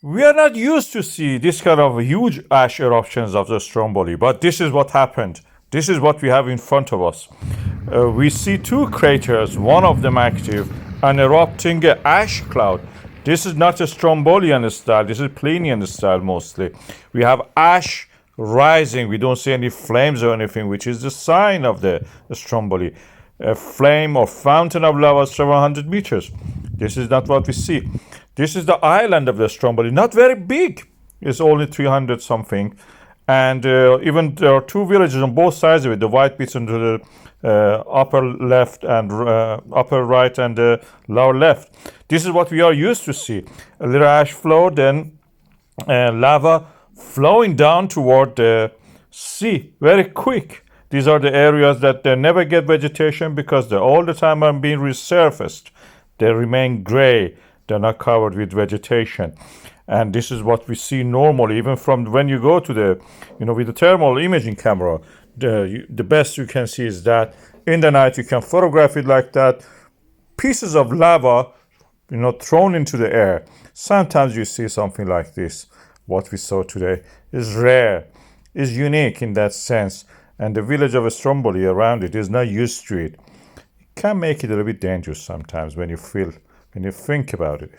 We are not used to see this kind of huge ash eruptions of the Stromboli, but this is what happened. This is what we have in front of us. We see two craters, one of them active, and erupting ash cloud. This is not a Strombolian style, this is Plinian style mostly. We have ash rising, we don't see any flames or anything, which is the sign of the Stromboli. A flame or fountain of lava several hundred meters. This is not what we see. This is the island of the Stromboli, not very big. It's only 300 something. And even there are two villages on both sides of it. The white bits on the upper left and upper right and lower left. This is what we are used to see. A little ash flow, then lava flowing down toward the sea very quick. These are the areas that they never get vegetation because they all the time are being resurfaced. They remain gray. They're not covered with vegetation. And this is what we see normally, even from when you go to the, with the thermal imaging camera, the best you can see is that in the night you can photograph it like that. Pieces of lava, thrown into the air. Sometimes you see something like this. What we saw today is rare, is unique in that sense. And the village of Stromboli around it is not used to it. It can make it a little bit dangerous sometimes when you think about it.